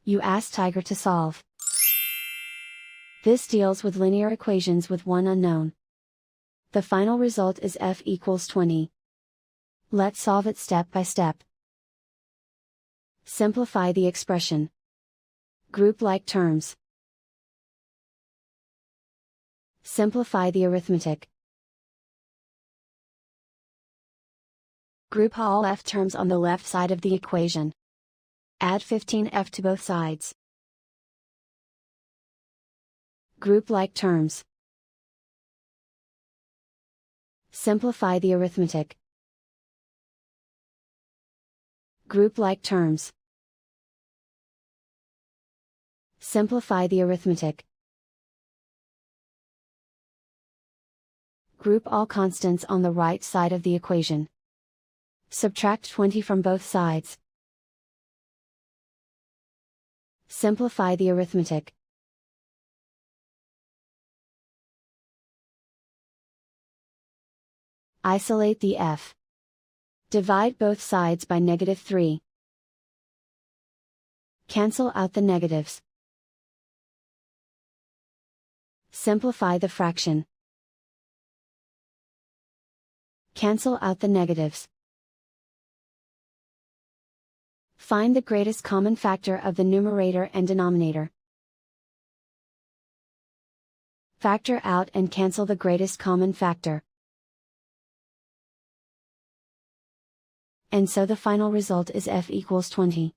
You ask Tiger to solve. This deals with linear equations with one unknown. The final result is f equals 20. Let's solve it step by step. Simplify the expression. Group like terms. Simplify the arithmetic. Group all f terms on the left side of the equation. Add 15f to both sides. Group like terms. Simplify the arithmetic. Group like terms. Simplify the arithmetic. Group all constants on the right side of the equation. Subtract 20 from both sides. Simplify the arithmetic. Isolate the f. Divide both sides by -3. Cancel out the negatives. Simplify the fraction. Cancel out the negatives. Find the greatest common factor of the numerator and denominator. Factor out and cancel the greatest common factor. And so the final result is f equals 20.